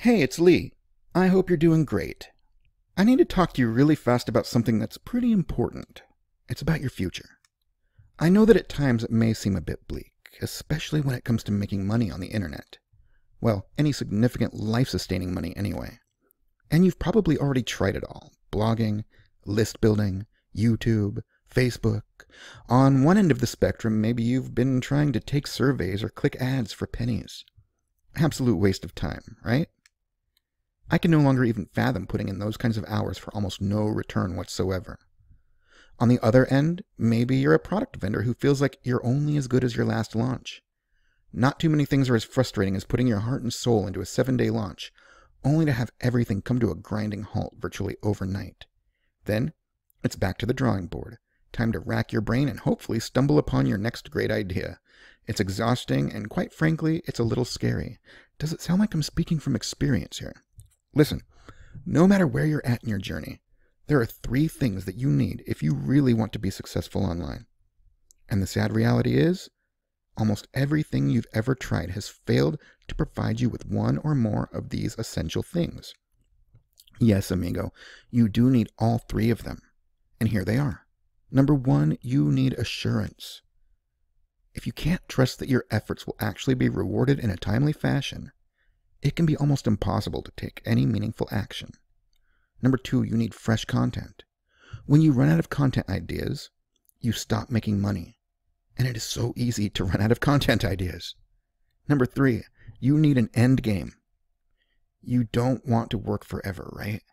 Hey, it's Lee. I hope you're doing great. I need to talk to you really fast about something that's pretty important. It's about your future. I know that at times it may seem a bit bleak, especially when it comes to making money on the internet. Well, any significant life-sustaining money anyway. And you've probably already tried it all. Blogging, list building, YouTube, Facebook. On one end of the spectrum, maybe you've been trying to take surveys or click ads for pennies. Absolute waste of time, right? I can no longer even fathom putting in those kinds of hours for almost no return whatsoever. On the other end, maybe you're a product vendor who feels like you're only as good as your last launch. Not too many things are as frustrating as putting your heart and soul into a 7-day launch, only to have everything come to a grinding halt virtually overnight. Then, it's back to the drawing board. Time to rack your brain and hopefully stumble upon your next great idea. It's exhausting, and quite frankly, it's a little scary. Does it sound like I'm speaking from experience here? Listen, no matter where you're at in your journey, there are 3 things that you need if you really want to be successful online. And the sad reality is, almost everything you've ever tried has failed to provide you with one or more of these essential things. Yes, amigo, you do need all 3 of them. And here they are. Number 1, you need assurance. If you can't trust that your efforts will actually be rewarded in a timely fashion, it can be almost impossible to take any meaningful action. Number 2, you need fresh content. When you run out of content ideas, you stop making money. And it is so easy to run out of content ideas. Number 3, you need an end game. You don't want to work forever, right?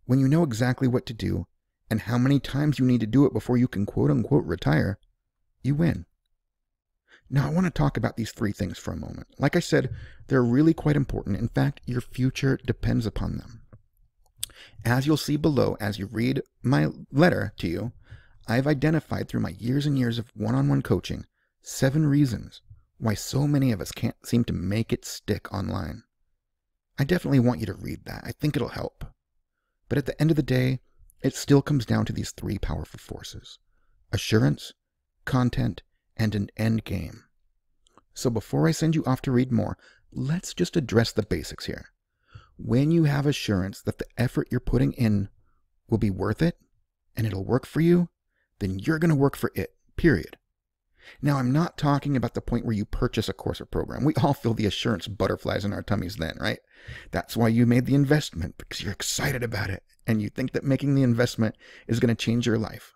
When you know exactly what to do and how many times you need to do it before you can quote-unquote retire, you win. Now, I want to talk about these 3 things for a moment. Like I said, they're really quite important. In fact, your future depends upon them. As you'll see below as you read my letter to you, I've identified through my years and years of one-on-one coaching 7 reasons why so many of us can't seem to make it stick online. I definitely want you to read that. I think it'll help. But at the end of the day, it still comes down to these 3 powerful forces: assurance, content, and an end game. So before I send you off to read more, let's just address the basics here. When you have assurance that the effort you're putting in will be worth it, and it'll work for you, then you're going to work for it, period. Now, I'm not talking about the point where you purchase a course or program. We all feel the assurance butterflies in our tummies then, right? That's why you made the investment, because you're excited about it, and you think that making the investment is going to change your life.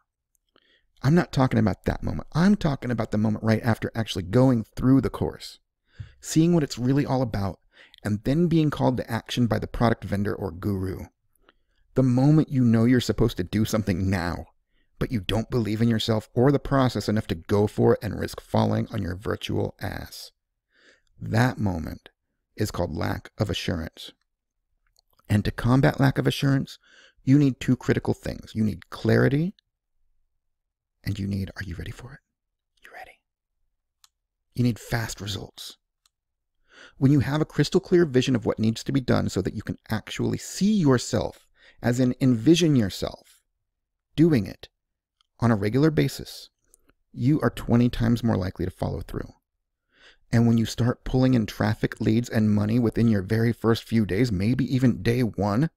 I'm not talking about that moment. I'm talking about the moment right after actually going through the course, seeing what it's really all about, and then being called to action by the product vendor or guru. The moment you know you're supposed to do something now, but you don't believe in yourself or the process enough to go for it and risk falling on your virtual ass. That moment is called lack of assurance. And to combat lack of assurance, you need 2 critical things. You need clarity, and you need, are you ready for it? You ready? You need fast results. When you have a crystal clear vision of what needs to be done so that you can actually see yourself, as in envision yourself, doing it on a regular basis, you are 20 times more likely to follow through. And when you start pulling in traffic, leads, and money within your very first few days, maybe even day 1,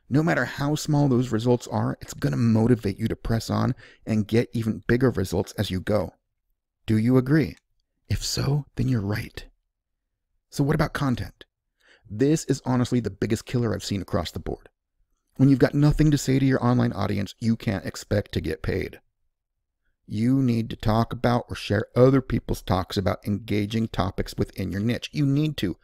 no matter how small those results are, it's going to motivate you to press on and get even bigger results as you go. Do you agree? If so, then you're right. So what about content? This is honestly the biggest killer I've seen across the board. When you've got nothing to say to your online audience, you can't expect to get paid. You need to talk about or share other people's talks about engaging topics within your niche. You need to.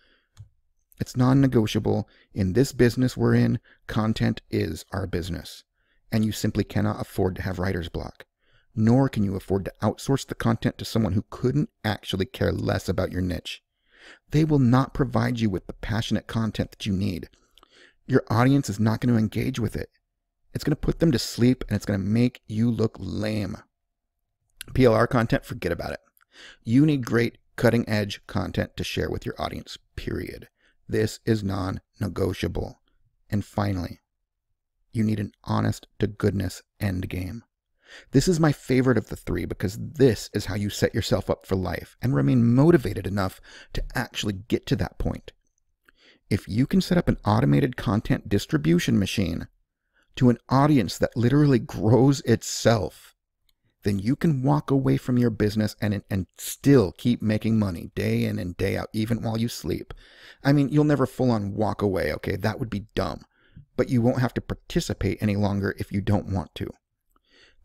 It's non-negotiable. In this business we're in, content is our business. And you simply cannot afford to have writer's block. Nor can you afford to outsource the content to someone who couldn't actually care less about your niche. They will not provide you with the passionate content that you need. Your audience is not going to engage with it. It's going to put them to sleep, and it's going to make you look lame. PLR content, forget about it. You need great cutting-edge content to share with your audience, period. This is non-negotiable. And finally, you need an honest-to-goodness end game. This is my favorite of the 3 because this is how you set yourself up for life and remain motivated enough to actually get to that point. If you can set up an automated content distribution machine to an audience that literally grows itself, then you can walk away from your business and still keep making money day in and day out, even while you sleep. I mean, you'll never full on walk away, okay? That would be dumb. But you won't have to participate any longer if you don't want to.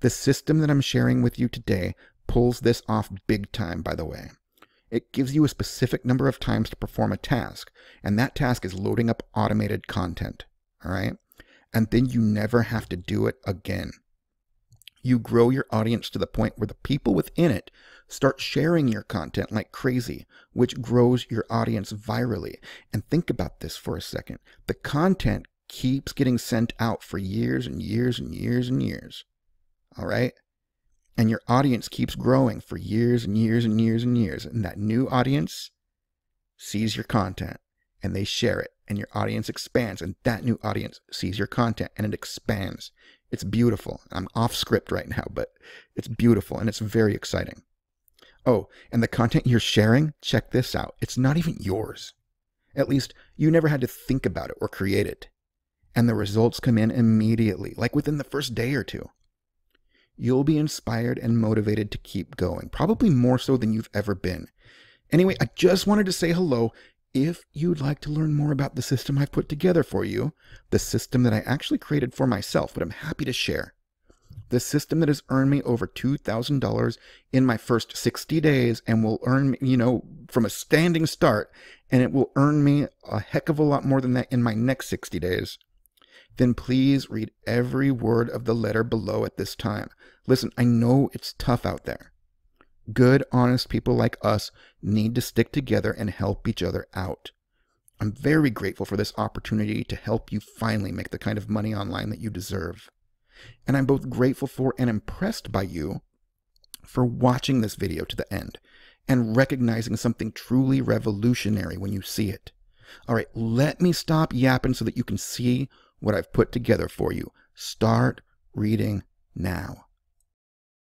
The system that I'm sharing with you today pulls this off big time, by the way. It gives you a specific number of times to perform a task, and that task is loading up automated content, all right? And then you never have to do it again. You grow your audience to the point where the people within it start sharing your content like crazy, which grows your audience virally. And think about this for a second. The content keeps getting sent out for years and years and years and years, all right? And your audience keeps growing for years and years and years and years. And that new audience sees your content and they share it. And your audience expands. And that new audience sees your content and it expands. It's beautiful. I'm off script right now, but it's beautiful and it's very exciting. Oh, and the content you're sharing, check this out. It's not even yours. At least you never had to think about it or create it. And the results come in immediately, like within the first day or two. You'll be inspired and motivated to keep going, probably more so than you've ever been. Anyway, I just wanted to say hello. If you'd like to learn more about the system I've put together for you, the system that I actually created for myself, but I'm happy to share, the system that has earned me over $2,000 in my first 60 days and will earn me, from a standing start, and it will earn me a heck of a lot more than that in my next 60 days, then please read every word of the letter below at this time. Listen, I know it's tough out there. Good, honest people like us need to stick together and help each other out. I'm very grateful for this opportunity to help you finally make the kind of money online that you deserve. And I'm both grateful for and impressed by you for watching this video to the end and recognizing something truly revolutionary when you see it. All right, let me stop yapping so that you can see what I've put together for you. Start reading now.